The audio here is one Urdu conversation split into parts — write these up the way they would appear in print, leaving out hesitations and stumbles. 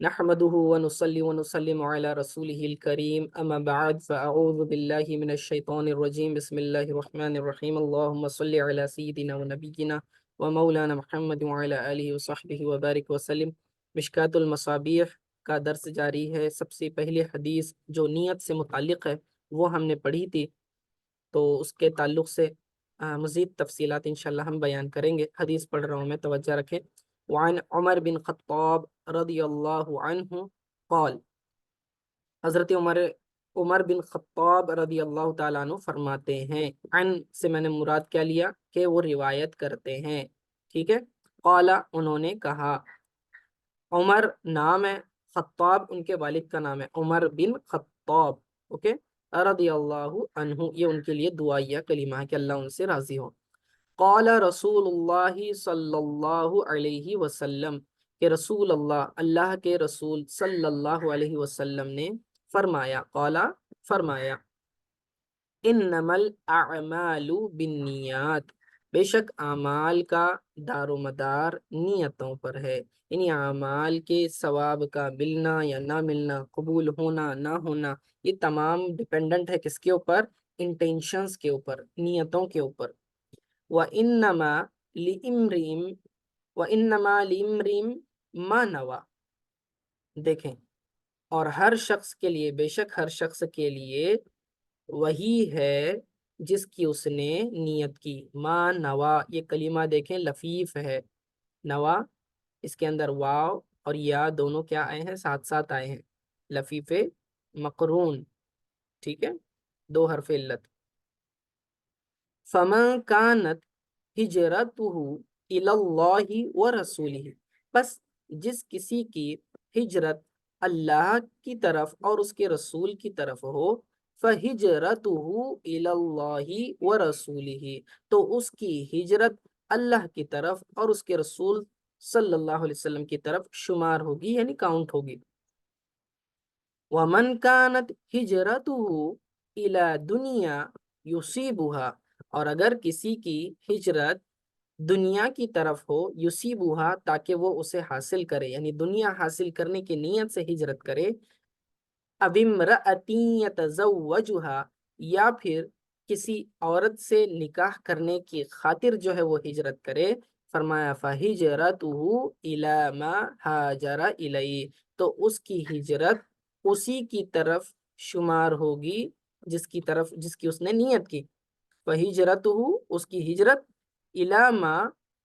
نحمده ونصلي ونسلم على رسوله الكريم اما بعد فاعوذ بالله من الشيطان الرجيم بسم الله الرحمن الرحيم اللهم صل على سيدنا ونبينا ومولانا محمد وعلى آله وصحبه وبارك وسلم۔ مشکات المصابیح کا درس جاری ہے۔ سب سے پہلے حدیث جو نیت سے متعلق ہے وہ ہم نے پڑھی تھی، تو اس کے تعلق سے مزید تفصیلات انشاءاللہ ہم بیان کریں گے۔ حدیث پڑھ رہا ہوں میں، توجہ رکھیں۔ وعن عمر بن خطاب رضی اللہ عنہ قال، حضرت عمر بن خطاب رضی اللہ تعالیٰ عنہ فرماتے ہیں، عن سے میں نے مراد کیا لیا کہ وہ روایت کرتے ہیں، ٹھیک ہے۔ قال انہوں نے کہا، عمر نام ہے، خطاب ان کے والد کا نام ہے، عمر بن خطاب، اوکے، رضی اللہ عنہ، یہ ان کے لیے دعائیہ کلمہ ہے کہ اللہ ان سے راضی ہو۔ قال رسول اللہ صلی اللہ علیہ وسلم، کہ رسول اللہ کے رسول صلی اللہ علیہ وسلم نے فرمایا، قال فرمایا، انما الاعمال بالنیات، بے شک اعمال کا دار و مدار نیتوں پر ہے، یعنی اعمال کے ثواب کا ملنا یا نہ ملنا، قبول ہونا نہ ہونا، یہ تمام ڈیپینڈنٹ ہے کس کے اوپر؟ انٹینشنز کے اوپر، نیتوں کے اوپر۔ وَإِنَّمَا لِامْرِئٍ مَا نَوَى، دیکھیں، اور ہر شخص کے لیے، بے شک ہر شخص کے لیے وہی ہے جس کی اس نے نیت کی۔ ما نوا، یہ کلمہ دیکھیں لفیف ہے، نوا اس کے اندر واو اور یا دونوں کیا آئے ہیں؟ ساتھ ساتھ آئے ہیں، لفیف مقرون، ٹھیک ہے، دو حرف علت۔ فَمَنْ كَانَتْ هِجْرَتُهُ إِلَى اللَّهِ وَرَسُولِهِ، بس جس کسی کی ہجرت اللہ کی طرف اور اس کے رسول کی طرف ہو، فَهِجْرَتُهُ إِلَى اللَّهِ وَرَسُولِهِ، تو اس کی ہجرت اللہ کی طرف اور اس کے رسول صلی اللہ علیہ وسلم کی طرف شمار ہوگی، یعنی کاؤنٹ ہوگی۔ وَمَنْ كَانَتْ هِجْرَتُهُ إِلَى دُنْيَا يُصِيبُهَا، اور اگر کسی کی ہجرت دنیا کی طرف ہو، یصیبها، تاکہ وہ اسے حاصل کرے، یعنی دنیا حاصل کرنے کی نیت سے ہجرت کرے، اب امرأۃ یتزوجها، یا پھر کسی عورت سے نکاح کرنے کی خاطر جو ہے وہ ہجرت کرے، فرمایا فہجرتہ الی ما ہاجر الیہ، تو اس کی ہجرت اسی کی طرف شمار ہوگی جس کی اس نے نیت کی۔ فہجرتہ، اس کی ہجرت، الی ما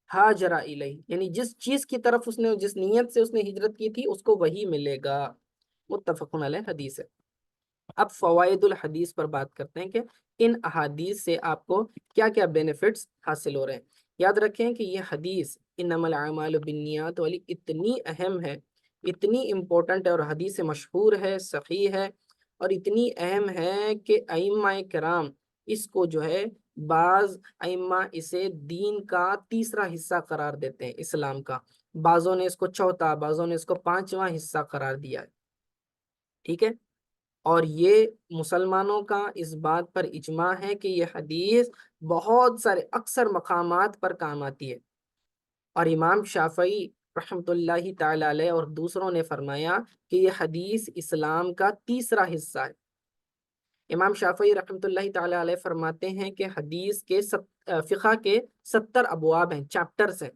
ہاجر الیہ، یعنی جس چیز کی طرف اس نے، جس نیت سے اس نے ہجرت کی تھی، اس کو وہی ملے گا۔ متفقن علیہ حدیث ہے۔ اب فوائد الحدیث پر بات کرتے ہیں کہ ان احادیث سے آپ کو کیا کیا بینیفٹس حاصل ہو رہے ہیں۔ یاد رکھیں کہ یہ حدیث انما الاعمال بالنیات والی اتنی اہم ہے، اتنی امپورٹنٹ ہے، اور حدیث مشہور ہے، صحیح ہے، اور اتنی اہم ہے کہ ائمہ کرام اس کو جو ہے، بعض ائمہ اسے دین کا تیسرا حصہ قرار دیتے ہیں، اسلام کا، بعضوں نے اس کو چوتھا، بعضوں نے اس کو پانچواں حصہ قرار دیا ہے، ٹھیک ہے۔ اور یہ مسلمانوں کا اس بات پر اجماع ہے کہ یہ حدیث بہت سارے اکثر مقامات پر کام آتی ہے، اور امام شافعی رحمۃ اللہ تعالی علیہ اور دوسروں نے فرمایا کہ یہ حدیث اسلام کا تیسرا حصہ ہے۔ امام شافعی رحمۃ اللہ تعالی علیہ فرماتے ہیں کہ حدیث کے فقہ کے 70 ابواب ہیں، چیپٹرز ہیں،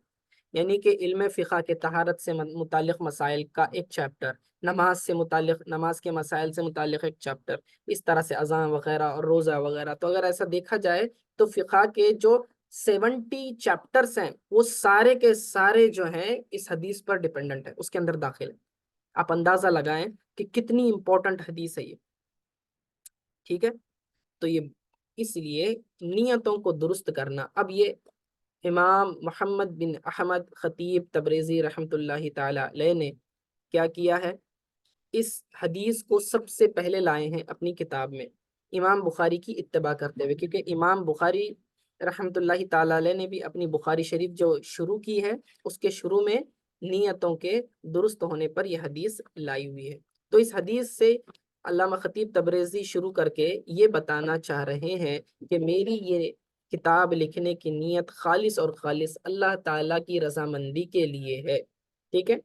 یعنی کہ علم فقہ کے طہارت سے متعلق مسائل کا ایک چیپٹر، نماز سے متعلق، نماز کے مسائل سے متعلق ایک چیپٹر، اس طرح سے اذان وغیرہ اور روزہ وغیرہ۔ تو اگر ایسا دیکھا جائے تو فقہ کے جو 70 چیپٹرز ہیں وہ سارے کے سارے جو ہیں اس حدیث پر ڈیپینڈنٹ ہے، اس کے اندر داخل ہے۔ آپ اندازہ لگائیں کہ کتنی امپورٹنٹ حدیث ہے یہ، ٹھیک ہے۔ تو یہ اس لیے نیتوں کو درست کرنا۔ اب یہ امام محمد بن احمد خطیب تبریزی رحمۃ اللہ تعالی علیہ نے کیا کیا ہے، اس حدیث کو سب سے پہلے لائے ہیں اپنی کتاب میں، امام بخاری کی اتباع کرتے ہوئے، کیونکہ امام بخاری رحمۃ اللہ تعالی علیہ نے بھی اپنی بخاری شریف جو شروع کی ہے، اس کے شروع میں نیتوں کے درست ہونے پر یہ حدیث لائی ہوئی ہے۔ تو اس حدیث سے علامہ خطیب تبریزی شروع کر کے یہ بتانا چاہ رہے ہیں کہ میری یہ کتاب لکھنے کی نیت خالص اور خالص اللہ تعالیٰ کی رضامندی کے لیے ہے، ٹھیک ہے۔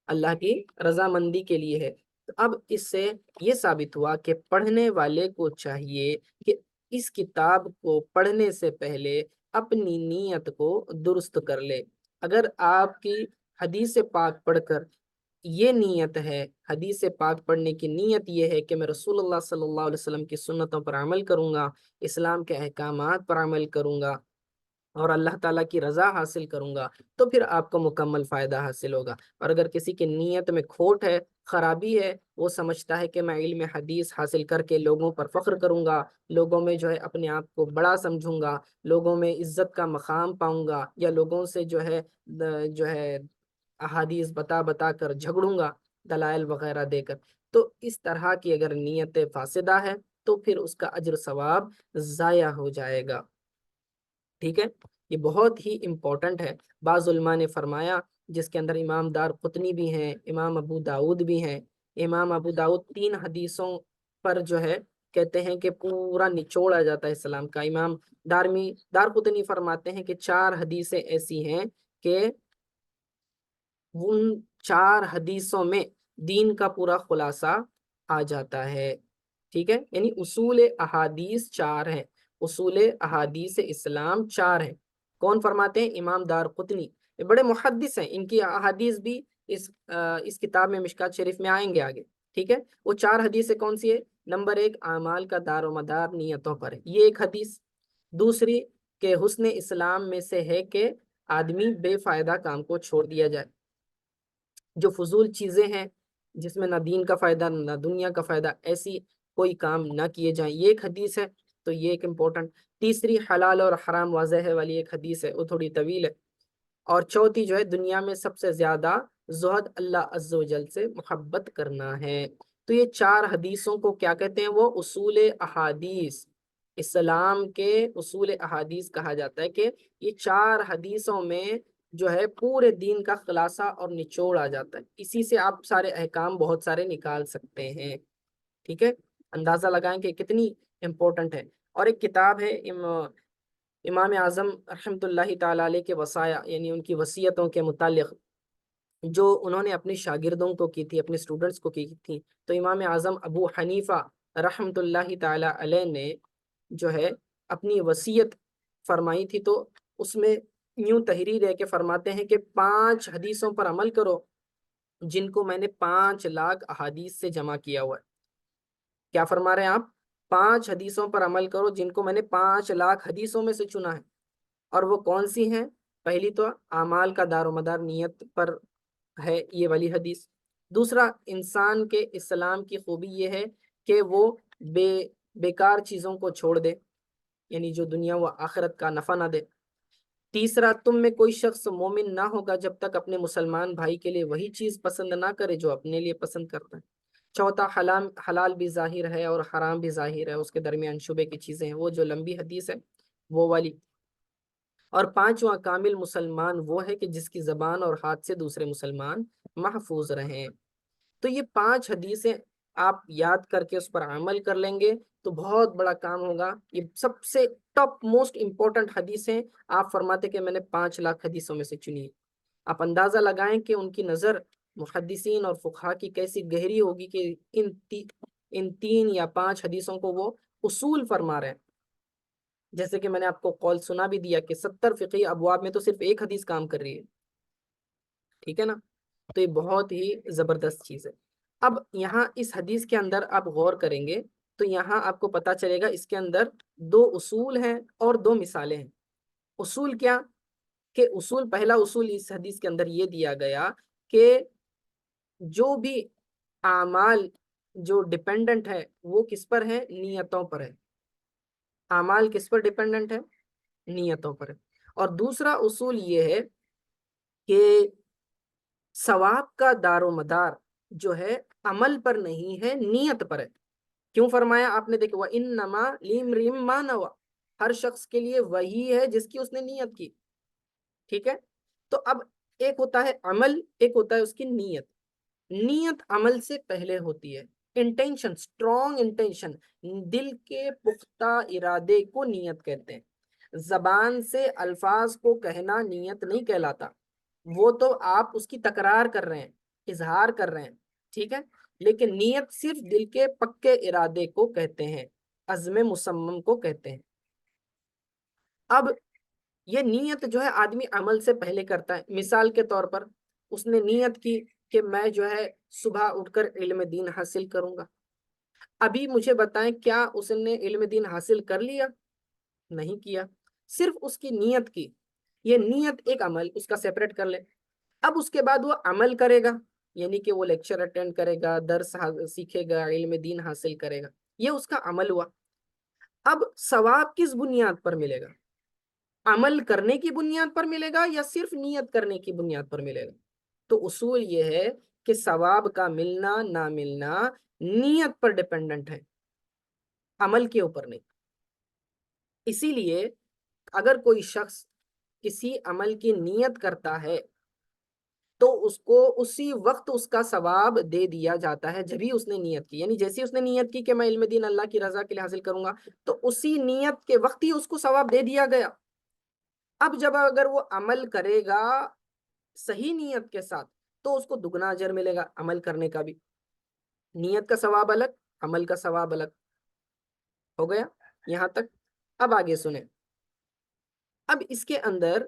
اللہ کی رضامندی کے لیے ہے۔ تو اب اس سے یہ ثابت ہوا کہ پڑھنے والے کو چاہیے کہ اس کتاب کو پڑھنے سے پہلے اپنی نیت کو درست کر لے۔ اگر آپ کی حدیث پاک پڑھ کر یہ نیت ہے، حدیث پاک پڑھنے کی نیت یہ ہے کہ میں رسول اللہ صلی اللہ علیہ وسلم کی سنتوں پر عمل کروں گا، اسلام کے احکامات پر عمل کروں گا اور اللہ تعالیٰ کی رضا حاصل کروں گا، تو پھر آپ کو مکمل فائدہ حاصل ہوگا۔ اور اگر کسی کی نیت میں کھوٹ ہے، خرابی ہے، وہ سمجھتا ہے کہ میں علم حدیث حاصل کر کے لوگوں پر فخر کروں گا، لوگوں میں جو ہے اپنے آپ کو بڑا سمجھوں گا، لوگوں میں عزت کا مقام پاؤں گا، یا لوگوں سے جو ہے احادیث بتا بتا کر جھگڑوں گا دلائل وغیرہ دے کر، تو اس طرح کی اگر نیت فاسدہ ہے تو پھر اس کا اجر ثواب ضائع ہو جائے گا۔ ٹھیک ہے، یہ بہت ہی امپورٹنٹ ہے۔ بعض علماء نے فرمایا، جس کے اندر امام دار قطنی بھی ہیں، امام ابو داود بھی ہیں، امام ابو داود 3 حدیثوں پر جو ہے کہتے ہیں کہ پورا نچوڑ آ جاتا ہے اسلام کا۔ امام دار قطنی فرماتے ہیں کہ 4 حدیثیں ایسی ہیں کہ ان 4 حدیثوں میں دین کا پورا خلاصہ آ جاتا ہے۔ ٹھیک ہے، یعنی اصول احادیث 4 ہیں، اصول احادیث اسلام 4 ہیں۔ کون فرماتے ہیں؟ امام دار قطنی، یہ بڑے محدث ہیں، ان کی احادیث بھی اس کتاب میں مشکات شریف میں آئیں گے آگے۔ ٹھیک ہے، وہ 4 حدیثیں کون سی ہے؟ نمبر 1، اعمال کا دار و مدار نیتوں پر ہے، یہ ایک حدیث۔ دوسری، کہ حسن اسلام میں سے ہے کہ آدمی بے فائدہ کام کو چھوڑ دیا جائے، جو فضول چیزیں ہیں جس میں نہ دین کا فائدہ نہ دنیا کا فائدہ، ایسی کوئی کام نہ کیے جائیں، یہ ایک حدیث ہے، تو یہ ایک امپورٹنٹ۔ تیسری، حلال اور حرام واضح ہے والی ایک حدیث ہے، وہ تھوڑی طویل ہے۔ اور چوتھی جو ہے، دنیا میں سب سے زیادہ زہد اللہ عز و جل سے محبت کرنا ہے۔ تو یہ 4 حدیثوں کو کیا کہتے ہیں؟ وہ اصول احادیث، اسلام کے اصول احادیث کہا جاتا ہے، کہ یہ 4 حدیثوں میں جو ہے پورے دین کا خلاصہ اور نچوڑ آ جاتا ہے، اسی سے آپ سارے احکام بہت سارے نکال سکتے ہیں۔ ٹھیک ہے، اندازہ لگائیں کہ کتنی امپورٹنٹ ہے۔ اور ایک کتاب ہے امام اعظم رحمۃ اللہ تعالی علیہ کے وصایا، یعنی ان کی وصیتوں کے متعلق جو انہوں نے اپنے شاگردوں کو کی تھی، اپنے اسٹوڈنٹس کو کی تھی، تو امام اعظم ابو حنیفہ رحمۃ اللہ تعالی علیہ نے جو ہے اپنی وصیت فرمائی تھی، تو اس میں یوں تحریر ہے کہ فرماتے ہیں کہ 5 حدیثوں پر عمل کرو جن کو میں نے 5 لاکھ احادیث سے جمع کیا ہوا ہے۔ کیا فرما رہے ہیں آپ؟ 5 حدیثوں پر عمل کرو جن کو میں نے 5 لاکھ حدیثوں میں سے چنا ہے۔ اور وہ کون سی ہیں؟ پہلی تو اعمال کا دار و مدار نیت پر ہے، یہ والی حدیث۔ دوسرا، انسان کے اسلام کی خوبی یہ ہے کہ وہ بیکار چیزوں کو چھوڑ دے، یعنی جو دنیا و آخرت کا نفع نہ دے۔ تیسرا، تم میں کوئی شخص مومن نہ ہوگا جب تک اپنے مسلمان بھائی کے لیے وہی چیز پسند نہ کرے جو اپنے لیے پسند کرتا ہے۔ چوتھا، حلال بھی ظاہر ہے اور حرام بھی ظاہر ہے، اس کے درمیان شبے کی چیزیں ہیں، وہ جو لمبی حدیث ہے وہ والی۔ اور پانچواں، کامل مسلمان وہ ہے کہ جس کی زبان اور ہاتھ سے دوسرے مسلمان محفوظ رہیں۔ تو یہ 5 حدیثیں آپ یاد کر کے اس پر عمل کر لیں گے تو بہت بڑا کام ہوگا۔ یہ سب سے ٹاپ موسٹ امپورٹنٹ حدیثیں آپ فرماتے کہ میں نے 5 لاکھ حدیثوں میں سے چنی ہے۔ آپ اندازہ لگائیں کہ ان کی نظر محدثین اور فقہا کی کیسی گہری ہوگی کہ ان 3 یا 5 حدیثوں کو وہ اصول فرما رہے ہیں۔ جیسے کہ میں نے آپ کو قول سنا بھی دیا کہ 70 فقہی ابواب میں تو صرف ایک حدیث کام کر رہی ہے۔ ٹھیک ہے نا، تو یہ بہت ہی زبردست چیز ہے۔ اب یہاں اس حدیث کے اندر آپ غور کریں گے تو یہاں آپ کو پتا چلے گا اس کے اندر 2 اصول ہیں اور 2 مثالیں ہیں۔ اصول کیا؟ کہ پہلا اصول اس حدیث کے اندر یہ دیا گیا کہ جو بھی اعمال جو ڈیپینڈنٹ ہے وہ کس پر ہے؟ نیتوں پر ہے۔ اعمال کس پر ڈیپینڈنٹ ہے؟ نیتوں پر ہے۔ اور دوسرا اصول یہ ہے کہ ثواب کا دار و مدار جو ہے عمل پر نہیں ہے، نیت پر ہے۔ کیوں فرمایا آپ نے؟ دیکھو، وَإِنَّمَا لِامْرِئٍ مَّا نَوَىٰ، ہر شخص کے لیے وہی ہے جس کی اس نے نیت کی۔ ٹھیک ہے، تو اب ایک ہوتا ہے عمل، ایک ہوتا ہے اس کی نیت۔ نیت عمل سے پہلے ہوتی ہے، انٹینشن، اسٹرانگ انٹینشن، دل کے پختہ ارادے کو نیت کہتے ہیں۔ زبان سے الفاظ کو کہنا نیت نہیں کہلاتا، وہ تو آپ اس کی تکرار کر رہے ہیں۔ اظہار کر رہے ہیں، ٹھیک ہے، لیکن نیت صرف دل کے پکے ارادے کو کہتے ہیں، عزم مصمم کو کہتے ہیں۔ اب یہ نیت جو ہے آدمی عمل سے پہلے کرتا ہے۔ مثال کے طور پر اس نے نیت کی کہ میں جو ہے صبح اٹھ کر علم دین حاصل کروں گا۔ ابھی مجھے بتائیں کیا اس نے علم دین حاصل کر لیا؟ نہیں کیا، صرف اس کی نیت کی۔ یہ نیت ایک عمل اس کا سیپریٹ کر لیں۔ اب اس کے بعد وہ عمل کرے گا، یعنی کہ وہ لیکچر اٹینڈ کرے گا، درس سیکھے گا، علم دین حاصل کرے گا، یہ اس کا عمل ہوا۔ اب ثواب کس بنیاد پر ملے گا؟ عمل کرنے کی بنیاد پر ملے گا یا صرف نیت کرنے کی بنیاد پر ملے گا؟ تو اصول یہ ہے کہ ثواب کا ملنا نہ ملنا نیت پر ڈیپینڈنٹ ہے، عمل کے اوپر نہیں۔ اسی لیے اگر کوئی شخص کسی عمل کی نیت کرتا ہے تو اس کو اسی وقت اس کا ثواب دے دیا جاتا ہے جبھی اس نے نیت کی، یعنی جیسے اس نے نیت کی کہ میں علم دین اللہ کی رضا کے لیے حاصل کروں گا، تو اسی نیت کے وقت ہی اس کو ثواب دے دیا گیا۔ اب جب اگر وہ عمل کرے گا صحیح نیت کے ساتھ تو اس کو دگنا اجر ملے گا عمل کرنے کا بھی۔ نیت کا ثواب الگ، عمل کا ثواب الگ، ہو گیا یہاں تک؟ اب آگے سنیں۔ اب اس کے اندر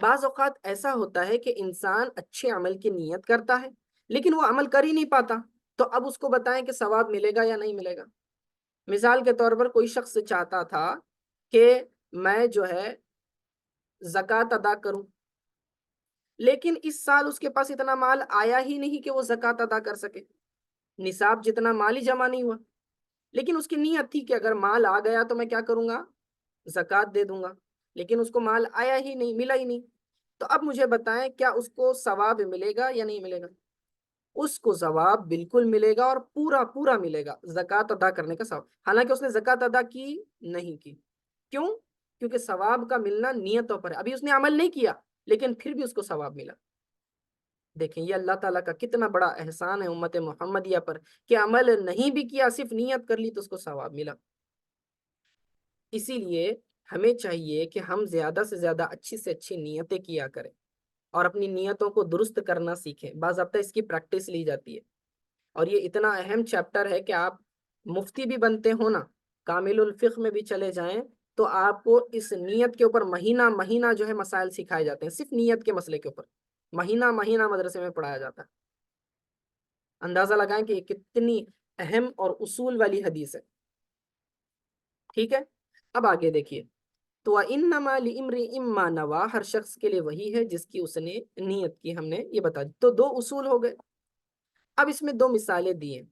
بعض اوقات ایسا ہوتا ہے کہ انسان اچھے عمل کی نیت کرتا ہے لیکن وہ عمل کر ہی نہیں پاتا، تو اب اس کو بتائیں کہ ثواب ملے گا یا نہیں ملے گا۔ مثال کے طور پر کوئی شخص چاہتا تھا کہ میں جو ہے زکوٰۃ ادا کروں، لیکن اس سال اس کے پاس اتنا مال آیا ہی نہیں کہ وہ زکوٰۃ ادا کر سکے، نصاب جتنا مال ہی جمع نہیں ہوا، لیکن اس کی نیت تھی کہ اگر مال آ گیا تو میں کیا کروں گا؟ زکوٰۃ دے دوں گا، لیکن اس کو مال آیا ہی نہیں، ملا ہی نہیں۔ تو اب مجھے بتائیں کیا اس کو ثواب ملے گا یا نہیں ملے گا؟ اس کو ثواب بالکل ملے گا، اور پورا پورا ملے گا زکوٰۃ ادا کرنے کا ثواب، حالانکہ اس نے زکوٰۃ ادا کی نہیں کی۔ کیوں؟ کیونکہ ثواب کا ملنا نیتوں پر ہے، ابھی اس نے عمل نہیں کیا لیکن پھر بھی اس کو ثواب ملا۔ دیکھیں یہ اللہ تعالیٰ کا کتنا بڑا احسان ہے امت محمدیہ پر کہ عمل نہیں بھی کیا، صرف نیت کر لی تو اس کو ثواب ملا۔ اسی لیے ہمیں چاہیے کہ ہم زیادہ سے زیادہ اچھی سے اچھی نیتیں کیا کریں اور اپنی نیتوں کو درست کرنا سیکھیں۔ باضابطہ اس کی پریکٹس لی جاتی ہے، اور یہ اتنا اہم چیپٹر ہے کہ آپ مفتی بھی بنتے ہو نا، کامل الفقہ میں بھی چلے جائیں تو آپ کو اس نیت کے اوپر مہینہ مہینہ جو ہے مسائل سکھائے جاتے ہیں، صرف نیت کے مسئلے کے اوپر مہینہ مہینہ مدرسے میں پڑھایا جاتا ہے۔ اندازہ لگائیں کہ یہ کتنی اہم اور اصول والی حدیث ہے، ٹھیک ہے؟ اب آگے دیکھیے، تو وَإِنَّمَا لِإِمْرِئٍ مَّا نَوَىٰ، ہر شخص کے لیے وہی ہے جس کی اس نے نیت کی، ہم نے یہ بتا دی۔ تو دو اصول ہو گئے۔ اب اس میں دو مثالیں دی ہیں،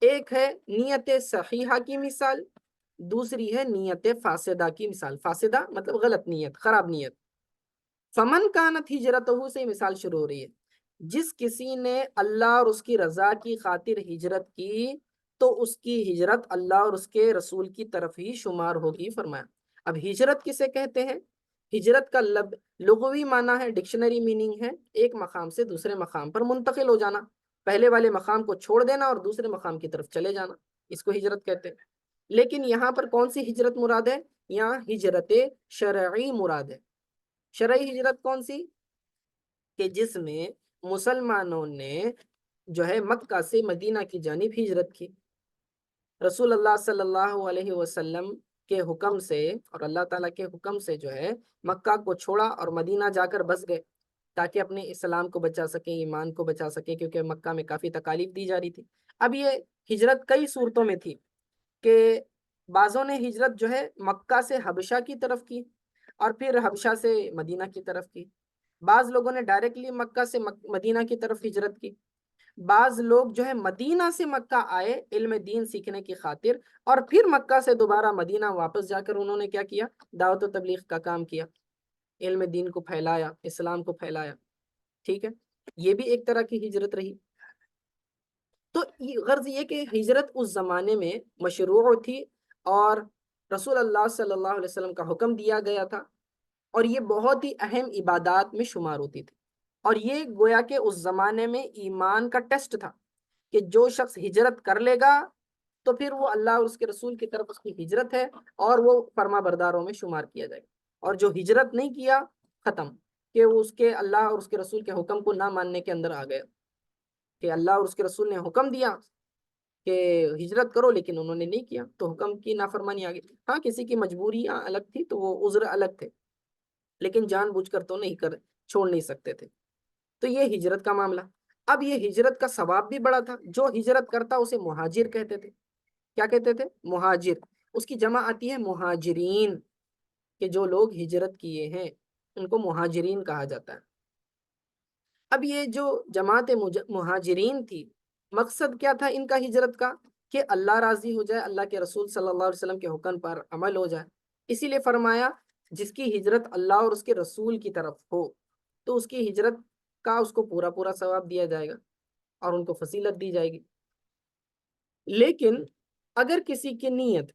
ایک ہے نیت صحیحہ کی مثال، دوسری ہے نیت فاسدہ کی مثال۔ فاسدہ مطلب غلط نیت، خراب نیت۔ فمن کانت ہجرتہ سے مثال شروع ہو رہی ہے، جس کسی نے اللہ اور اس کی رضا کی خاطر ہجرت کی تو اس کی ہجرت اللہ اور اس کے رسول کی طرف ہی شمار ہوگی، فرمایا۔ اب ہجرت کسے کہتے ہیں؟ ہجرت کا لغوی معنی ہے، ڈکشنری میننگ ہے، ایک مقام سے دوسرے مقام پر منتقل ہو جانا، پہلے والے مقام کو چھوڑ دینا اور دوسرے مقام کی طرف چلے جانا، اس کو ہجرت کہتے ہیں۔ لیکن یہاں پر کون سی ہجرت مراد ہے؟ یہاں ہجرت شرعی مراد ہے۔ شرعی ہجرت کون سی؟ کہ جس میں مسلمانوں نے جو ہے مکہ سے مدینہ کی جانب ہجرت کی، رسول اللہ صلی اللہ علیہ وسلم کے حکم سے اور اللہ تعالیٰ کے حکم سے جو ہے مکہ کو چھوڑا اور مدینہ جا کر بس گئے تاکہ اپنے اسلام کو بچا سکیں، ایمان کو بچا سکیں، کیونکہ مکہ میں کافی تکالیف دی جا رہی تھی۔ اب یہ ہجرت کئی صورتوں میں تھی کہ بعضوں نے ہجرت جو ہے مکہ سے حبشہ کی طرف کی اور پھر حبشہ سے مدینہ کی طرف کی، بعض لوگوں نے ڈائریکٹلی مکہ سے مدینہ کی طرف ہجرت کی، بعض لوگ جو ہے مدینہ سے مکہ آئے علم دین سیکھنے کی خاطر، اور پھر مکہ سے دوبارہ مدینہ واپس جا کر انہوں نے کیا کیا؟ دعوت و تبلیغ کا کام کیا، علم دین کو پھیلایا، اسلام کو پھیلایا، ٹھیک ہے؟ یہ بھی ایک طرح کی ہجرت رہی۔ تو غرض یہ کہ ہجرت اس زمانے میں مشروع تھی اور رسول اللہ صلی اللہ علیہ وسلم کا حکم دیا گیا تھا، اور یہ بہت ہی اہم عبادات میں شمار ہوتی تھی، اور یہ گویا کہ اس زمانے میں ایمان کا ٹیسٹ تھا کہ جو شخص ہجرت کر لے گا تو پھر وہ اللہ اور اس کے رسول کی طرف اس کی ہجرت ہے اور وہ فرما برداروں میں شمار کیا جائے گا، اور جو ہجرت نہیں کیا ختم۔ کہ وہ اس کے اللہ اور اس کے رسول کے حکم کو نہ ماننے کے اندر آ گیا، کہ اللہ اور اس کے رسول نے حکم دیا کہ ہجرت کرو لیکن انہوں نے نہیں کیا، تو حکم کی نافرمانی آ گئی۔ ہاں کسی کی مجبوریاں الگ تھی تو وہ عذر الگ تھے، لیکن جان بوجھ کر تو نہیں کر چھوڑ نہیں سکتے تھے۔ تو یہ ہجرت کا معاملہ۔ اب یہ ہجرت کا ثواب بھی بڑا تھا، جو ہجرت کرتا اسے مہاجر کہتے تھے۔ کیا کہتے تھے؟ مہاجر۔ اس کی جمع آتی ہے مہاجرین، کہ جو لوگ ہجرت کیے ہیں ان کو مہاجرین کہا جاتا ہے۔ اب یہ جو جماعت مہاجرین تھی، مقصد کیا تھا ان کا ہجرت کا؟ کہ اللہ راضی ہو جائے، اللہ کے رسول صلی اللہ علیہ وسلم کے حکم پر عمل ہو جائے۔ اسی لیے فرمایا جس کی ہجرت اللہ اور اس کے رسول کی طرف ہو تو اس کی ہجرت کا اس کو پورا پورا ثواب دیا جائے گا اور ان کو فضیلت دی جائے گی۔ لیکن اگر کسی کی نیت،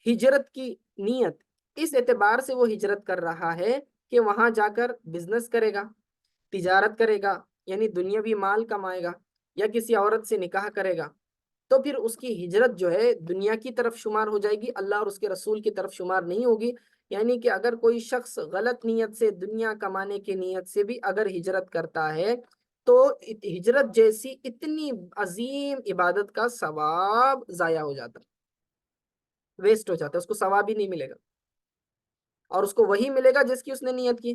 ہجرت کی نیت اس اعتبار سے وہ ہجرت کر رہا ہے کہ وہاں جا کر بزنس کرے گا، تجارت کرے گا، یعنی دنیاوی مال کمائے گا، یا کسی عورت سے نکاح کرے گا، تو پھر اس کی ہجرت جو ہے دنیا کی طرف شمار ہو جائے گی، اللہ اور اس کے رسول کی طرف شمار نہیں ہوگی۔ یعنی کہ اگر کوئی شخص غلط نیت سے، دنیا کمانے کی نیت سے بھی اگر ہجرت کرتا ہے تو ہجرت جیسی اتنی عظیم عبادت کا ثواب ضائع ہو جاتا ہے، ویسٹ ہو جاتا ہے، اس کو ثواب ہی نہیں ملے گا، اور اس کو وہی ملے گا جس کی اس نے نیت کی۔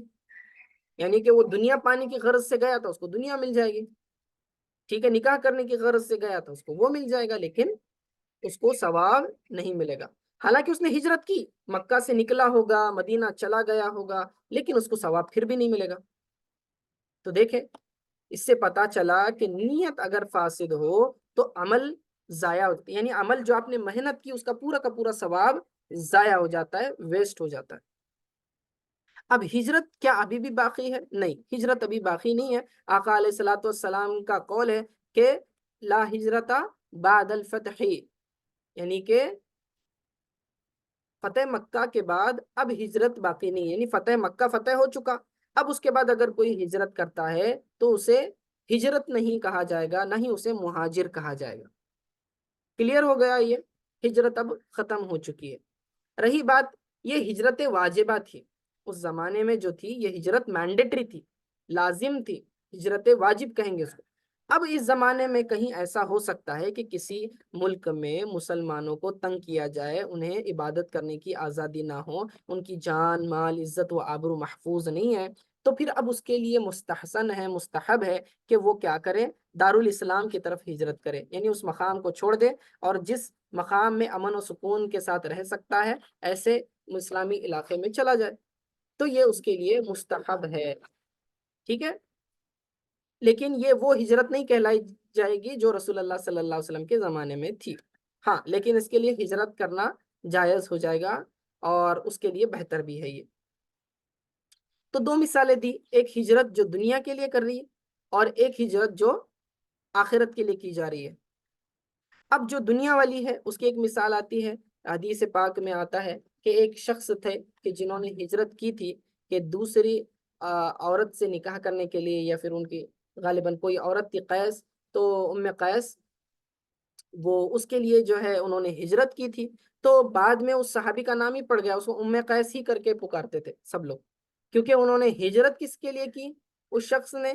یعنی کہ وہ دنیا پانے کی غرض سے گیا تھا، اس کو دنیا مل جائے گی، ٹھیک ہے، نکاح کرنے کی غرض سے گیا تھا، اس کو وہ مل جائے گا، لیکن اس کو ثواب نہیں ملے گا۔ حالانکہ اس نے ہجرت کی، مکہ سے نکلا ہوگا، مدینہ چلا گیا ہوگا، لیکن اس کو ثواب پھر بھی نہیں ملے گا۔ تو دیکھیں اس سے پتا چلا کہ نیت اگر فاسد ہو تو عمل ضائع ہوتا ہے، یعنی عمل جو آپ نے محنت کی اس کا پورا ثواب ضائع ہو جاتا ہے، ویسٹ ہو جاتا ہے۔ اب ہجرت کیا ابھی بھی باقی ہے؟ نہیں، ہجرت ابھی باقی نہیں ہے۔ آقا علیہ الصلوۃ والسلام کا قول ہے کہ لا ہجرت بعد الفتح، یعنی کہ فتح مکہ کے بعد اب ہجرت باقی نہیں ہے، یعنی فتح مکہ فتح ہو چکا، اب اس کے بعد اگر کوئی ہجرت کرتا ہے تو اسے ہجرت نہیں کہا جائے گا، نہ ہی اسے مہاجر کہا جائے گا۔ کلیئر ہو گیا؟ یہ ہجرت اب ختم ہو چکی ہے۔ رہی بات یہ ہجرت واجبہ تھی، اس زمانے میں جو تھی یہ ہجرت مینڈیٹری تھی، لازم تھی، ہجرت واجب کہیں گے اس کو۔ اب اس زمانے میں کہیں ایسا ہو سکتا ہے کہ کسی ملک میں مسلمانوں کو تنگ کیا جائے، انہیں عبادت کرنے کی آزادی نہ ہو، ان کی جان مال عزت و آبرو محفوظ نہیں ہے، تو پھر اب اس کے لیے مستحسن ہے، مستحب ہے کہ وہ کیا کرے؟ دارالاسلام کی طرف ہجرت کرے، یعنی اس مقام کو چھوڑ دے اور جس مقام میں امن و سکون کے ساتھ رہ سکتا ہے ایسے اسلامی علاقے میں چلا جائے، تو یہ اس کے لیے مستحب ہے، ٹھیک ہے۔ لیکن یہ وہ ہجرت نہیں کہلائی جائے گی جو رسول اللہ صلی اللہ علیہ وسلم کے زمانے میں تھی، ہاں لیکن اس کے لیے ہجرت کرنا جائز ہو جائے گا اور اس کے لیے بہتر بھی ہے یہ۔ تو دو مثالیں دی، ایک ہجرت جو دنیا کے لیے کر رہی ہے اور ایک ہجرت جو آخرت کے لیے کی جا رہی ہے۔ اب جو دنیا والی ہے اس کی ایک مثال آتی ہے، حدیث پاک میں آتا ہے کہ ایک شخص تھے کہ جنہوں نے ہجرت کی تھی کہ دوسری عورت سے نکاح کرنے کے لیے، یا پھر ان کی غالباً کوئی عورت تھی قیس، تو ام قیس، وہ اس کے لیے جو ہے انہوں نے ہجرت کی تھی، تو بعد میں اس صحابی کا نام ہی پڑ گیا، اس کو ام قیس ہی کر کے پکارتے تھے سب لوگ، کیونکہ انہوں نے ہجرت کس کے لیے کی؟ اس شخص نے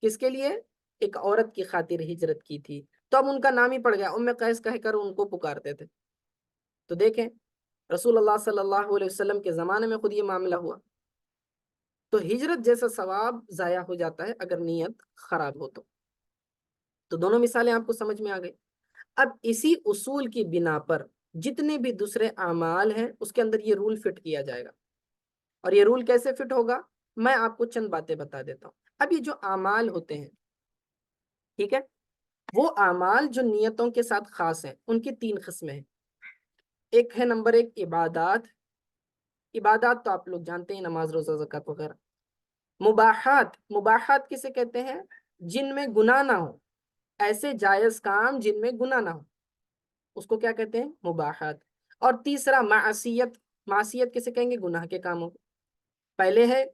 کس کے لیے؟ ایک عورت کی خاطر ہجرت کی تھی، تو اب ان کا نام ہی پڑ گیا، ام قیس کہہ کر ان کو پکارتے تھے۔ تو دیکھیں رسول اللہ صلی اللہ علیہ وسلم کے زمانے میں خود یہ معاملہ ہوا، تو ہجرت جیسا ثواب ضائع ہو جاتا ہے اگر نیت خراب ہو تو دونوں مثالیں آپ کو سمجھ میں آ گئی۔ اب اسی اصول کی بنا پر جتنے بھی دوسرے اعمال ہیں اس کے اندر یہ رول فٹ کیا جائے گا، اور یہ رول کیسے فٹ ہوگا میں آپ کو چند باتیں بتا دیتا ہوں۔ اب یہ جو اعمال ہوتے ہیں، ٹھیک ہے، وہ اعمال جو نیتوں کے ساتھ خاص ہیں ان کی تین قسمیں ہیں۔ ایک ہے نمبر ایک عبادات، عبادات تو آپ لوگ جانتے ہیں، نماز روزہ زکوٰۃ وغیرہ۔ مباحات، مباحات کسے کہتے ہیں؟ جن میں گناہ نہ ہو، ایسے جائز کام جن میں گناہ نہ ہو، اس کو کیا کہتے ہیں؟ مباحات۔ اور تیسرا معصیت، معصیت کسے کہیں گے؟ گناہ کے کاموں کو۔ پہلے ہے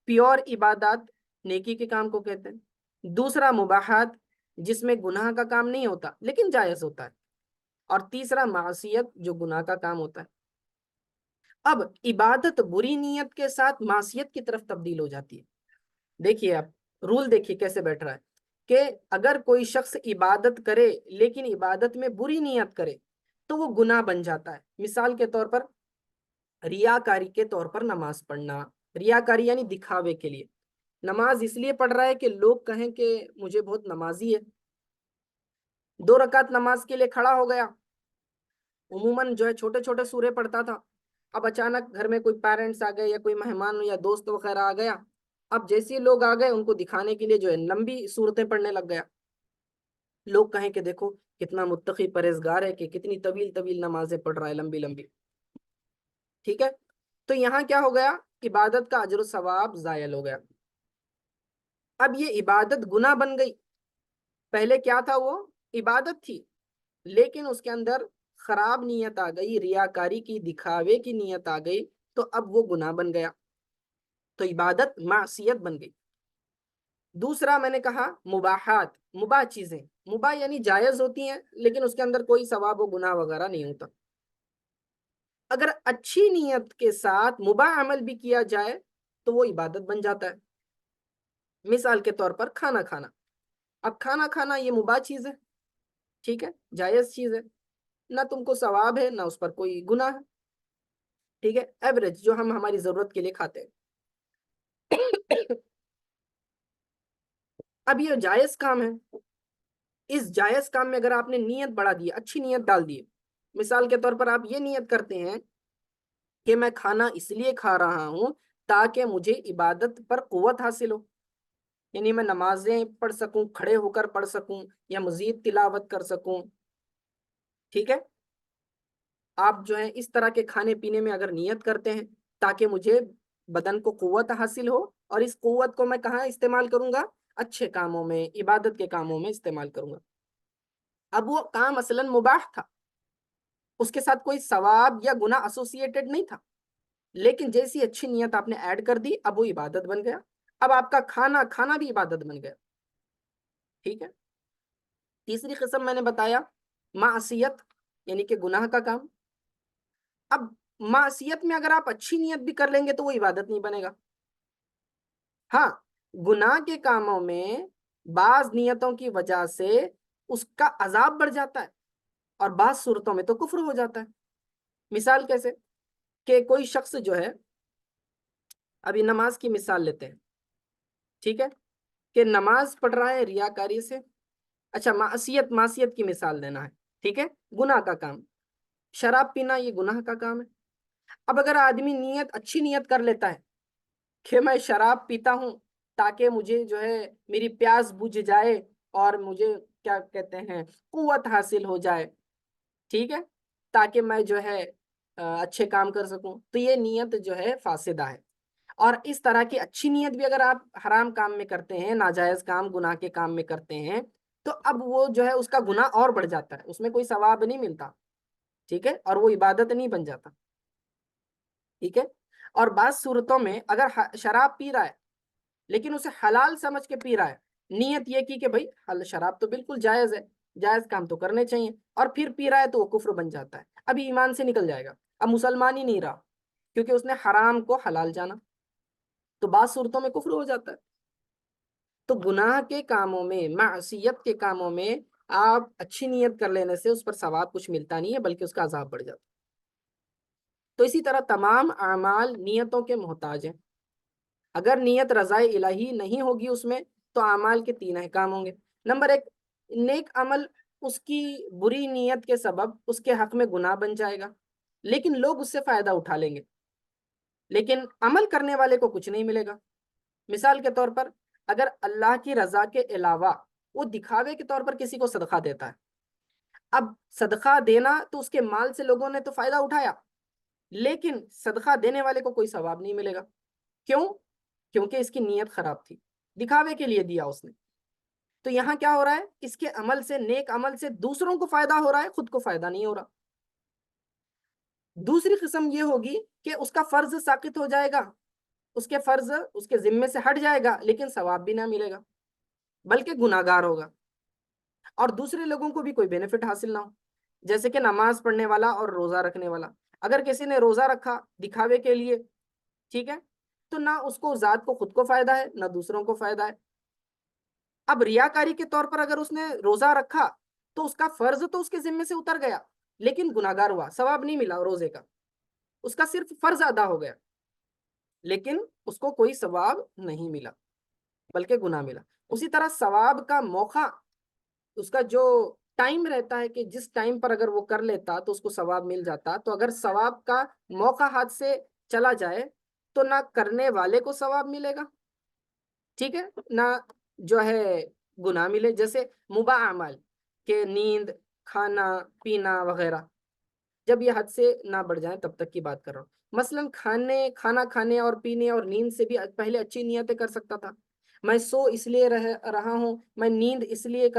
پیور عبادات، نیکی کے کام کو کہتے ہیں۔ دوسرا مباحات جس میں گناہ کا کام نہیں ہوتا لیکن جائز ہوتا ہے، اور تیسرا معصیت جو گناہ کا کام ہوتا ہے۔ اب عبادت بری نیت کے ساتھ معصیت کی طرف تبدیل ہو جاتی ہے. دیکھیے آپ رول دیکھیے کیسے بیٹھ رہا ہے کہ اگر کوئی شخص عبادت کرے لیکن عبادت میں بری نیت کرے تو وہ گناہ بن جاتا ہے. مثال کے طور پر ریاکاری کے طور پر نماز پڑھنا. ریاکاری یعنی دکھاوے کے لیے. نماز اس لیے پڑھ رہا ہے کہ لوگ کہیں کہ مجھے بہت نمازی ہے. 2 رکعت نماز کے لیے کھڑا ہو گیا. عموماً جو ہے چھوٹے چھوٹے سورے پڑھتا تھا. اب اچانک گھر میں کوئی پیرنٹس آ گئے یا کوئی مہمان یا دوست وغیرہ آ گیا. اب جیسے لوگ آ گئے ان کو دکھانے کے لیے جو ہے لمبی صورتیں پڑھنے لگ گیا. لوگ کہیں کہ دیکھو کتنا متقی پرہیزگار ہے کہ کتنی طویل طویل نمازیں پڑھ رہا ہے لمبی لمبی. ٹھیک ہے. تو یہاں کیا ہو گیا؟ عبادت کا اجر و ثواب زائل ہو گیا. اب یہ عبادت گناہ بن گئی. پہلے کیا تھا؟ وہ عبادت تھی لیکن اس کے اندر خراب نیت آ گئی، ریاکاری کی، دکھاوے کی نیت آ گئی تو اب وہ گناہ بن گیا. تو عبادت معصیت بن گئی. دوسرا میں نے کہا مباحات. مباح چیزیں، مباح یعنی جائز ہوتی ہیں لیکن اس کے اندر کوئی ثواب و گناہ وغیرہ نہیں ہوتا. اگر اچھی نیت کے ساتھ مباح عمل بھی کیا جائے تو وہ عبادت بن جاتا ہے. مثال کے طور پر کھانا کھانا. اب کھانا کھانا یہ مباح چیز ہے، ٹھیک ہے، جائز چیز ہے، نہ تم کو ثواب ہے نہ اس پر کوئی گناہ ہے. ٹھیک ہے، ایوریج جو ہم ہماری ضرورت کے لیے کھاتے ہیں. اب یہ جائز کام ہے. اس جائز کام میں اگر آپ نے نیت بڑھا دی، اچھی نیت ڈال دی، مثال کے طور پر آپ یہ نیت کرتے ہیں کہ میں کھانا اس لیے کھا رہا ہوں تاکہ مجھے عبادت پر قوت حاصل ہو، یعنی میں نمازیں پڑھ سکوں، کھڑے ہو کر پڑھ سکوں یا مزید تلاوت کر سکوں. ٹھیک ہے. آپ جو ہے اس طرح کے کھانے پینے میں اگر نیت کرتے ہیں تاکہ مجھے بدن کو قوت حاصل ہو اور اس قوت کو میں کہاں استعمال کروں گا؟ اچھے کاموں میں، عبادت کے کاموں میں استعمال کروں گا. اب وہ کام اصلاً مباح تھا، اس کے ساتھ کوئی ثواب یا گناہ ایسوسیٹڈ نہیں تھا، لیکن جیسی اچھی نیت آپ نے ایڈ کر دی اب وہ عبادت بن گیا. اب آپ کا کھانا کھانا بھی عبادت بن گیا. ٹھیک ہے. تیسری قسم میں نے بتایا معصیت یعنی کہ گناہ کا کام. اب معصیت میں اگر آپ اچھی نیت بھی کر لیں گے تو وہ عبادت نہیں بنے گا. ہاں، گناہ کے کاموں میں بعض نیتوں کی وجہ سے اس کا عذاب بڑھ جاتا ہے اور بعض صورتوں میں تو کفر ہو جاتا ہے. مثال کیسے؟ کہ کوئی شخص جو ہے، ابھی نماز کی مثال لیتے ہیں. ٹھیک ہے، کہ نماز پڑھ رہا ہے ریاکاری سے. اچھا، معصیت کی مثال دینا ہے. ٹھیک ہے، گناہ کا کام، شراب پینا یہ گناہ کا کام ہے. اب اگر آدمی اچھی نیت کر لیتا ہے کہ میں شراب پیتا ہوں تاکہ مجھے جو ہے میری پیاس بجھ جائے اور مجھے کیا کہتے ہیں قوت حاصل ہو جائے، ٹھیک ہے، تاکہ میں جو ہے اچھے کام کر سکوں، تو یہ نیت جو ہے فاسدہ ہے. اور اس طرح کی اچھی نیت بھی اگر آپ حرام کام میں کرتے ہیں، ناجائز کام، گناہ کے کام میں کرتے ہیں، تو اب وہ جو ہے اس کا گناہ اور بڑھ جاتا ہے، اس میں کوئی ثواب نہیں ملتا. ٹھیک ہے، اور وہ عبادت نہیں بن جاتا. ٹھیک ہے. اور بعض صورتوں میں اگر شراب پی رہا ہے لیکن اسے حلال سمجھ کے پی رہا ہے، نیت یہ کی کہ بھائی شراب تو بالکل جائز ہے، جائز کام تو کرنے چاہیے، اور پھر پی رہا ہے تو وہ کفر بن جاتا ہے. ابھی ایمان سے نکل جائے گا، اب مسلمان ہی نہیں رہا کیونکہ اس نے حرام کو حلال جانا. تو بعض صورتوں میں کفر ہو جاتا ہے. تو گناہ کے کاموں میں، معصیت کے کاموں میں آپ اچھی نیت کر لینے سے اس پر ثواب کچھ ملتا نہیں ہے بلکہ اس کا عذاب بڑھ جاتا ہے. تو اسی طرح تمام اعمال نیتوں کے محتاج ہیں. اگر نیت رضائے الہی نہیں ہوگی اس میں تو اعمال کے 3 احکام ہوں گے. نمبر 1، نیک عمل اس کی بری نیت کے سبب اس کے حق میں گناہ بن جائے گا لیکن لوگ اس سے فائدہ اٹھا لیں گے، لیکن عمل کرنے والے کو کچھ نہیں ملے گا. مثال کے طور پر اگر اللہ کی رضا کے علاوہ وہ دکھاوے کے طور پر کسی کو صدقہ دیتا ہے، اب صدقہ دینا تو اس کے مال سے لوگوں نے تو فائدہ اٹھایا لیکن صدقہ دینے والے کو کوئی ثواب نہیں ملے گا. کیوں؟ کیونکہ اس کی نیت خراب تھی، دکھاوے کے لیے دیا اس نے. تو یہاں کیا ہو رہا ہے؟ اس کے عمل سے، نیک عمل سے دوسروں کو فائدہ ہو رہا ہے، خود کو فائدہ نہیں ہو رہا. دوسری قسم یہ ہوگی کہ اس کا فرض ساقط ہو جائے گا، اس کے فرض اس کے ذمے سے ہٹ جائے گا لیکن ثواب بھی نہ ملے گا بلکہ گناہگار ہوگا اور دوسرے لوگوں کو بھی کوئی بینیفٹ حاصل نہ ہو. جیسے کہ نماز پڑھنے والا اور روزہ رکھنے والا، اگر کسی نے روزہ رکھا دکھاوے کے لیے، ٹھیک ہے، تو نہ اس کو ذات کو خود کو فائدہ ہے نہ دوسروں کو فائدہ ہے۔ اب ریاکاری کے طور پر اگر اس نے روزہ رکھا تو اس کا فرض تو اس کے ذمے سے اتر گیا، لیکن گناہگار ہوا، ثواب نہیں ملا روزے کا، اس کا صرف فرض ادا ہو گیا، لیکن اس کو کوئی ثواب نہیں ملا بلکہ گناہ ملا۔ اسی طرح ثواب کا موقع، اس کا جو ٹائم رہتا ہے کہ جس ٹائم پر اگر وہ کر لیتا تو اس کو ثواب مل جاتا، تو اگر ثواب کا موقع ہاتھ سے چلا جائے تو نہ کرنے والے کو ثواب ملے گا، ٹھیک ہے، نہ جو ہے گناہ ملے۔ جیسے مباح اعمال کہ نیند، کھانا پینا وغیرہ، جب یہ حد سے نہ بڑھ جائیں تب تک کی بات کر رہا ہوں۔ مثلاً کھانا کھانے اور پینے اور نیند سے بھی پہلے اچھی نیتیں کر سکتا تھا، میں سو اس لیے رہا ہوں، میں نیند اس لیے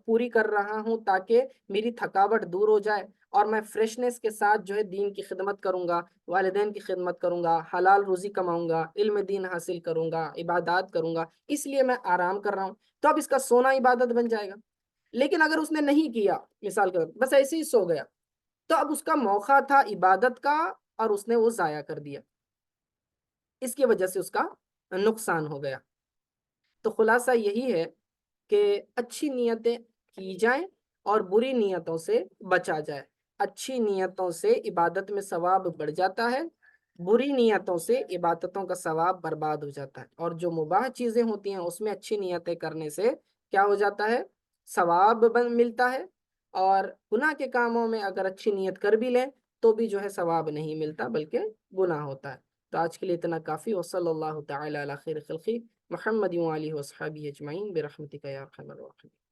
پوری کر رہا ہوں تاکہ میری تھکاوٹ دور ہو جائے اور میں فریشنس کے ساتھ جو ہے دین کی خدمت کروں گا، والدین کی خدمت کروں گا، حلال روزی کماؤں گا، علم دین حاصل کروں گا، عبادات کروں گا، اس لیے میں آرام کر رہا ہوں، تو اب اس کا سونا عبادت بن جائے گا۔ لیکن اگر اس نے نہیں کیا، مثال کے طور پر بس ایسے ہی سو گیا، تو اب اس کا موقع تھا عبادت کا اور اس نے وہ ضائع کر دیا، اس کی وجہ سے اس کا نقصان ہو گیا۔ تو خلاصہ یہی ہے کہ اچھی نیتیں کی جائیں اور بری نیتوں سے بچا جائے۔ اچھی نیتوں سے عبادت میں ثواب بڑھ جاتا ہے، بری نیتوں سے عبادتوں کا ثواب برباد ہو جاتا ہے، اور جو مباح چیزیں ہوتی ہیں اس میں اچھی نیتیں کرنے سے کیا ہو جاتا ہے، ثواب ملتا ہے، اور گناہ کے کاموں میں اگر اچھی نیت کر بھی لیں تو بھی جو ہے ثواب نہیں ملتا بلکہ گناہ ہوتا ہے۔ تو آج کے لیے اتنا کافی، وصلی اللہ تعالی علی خیر خلقی محمد وآلہ وصحبہ اجمعین برحمتک یا ارحم الراحمین۔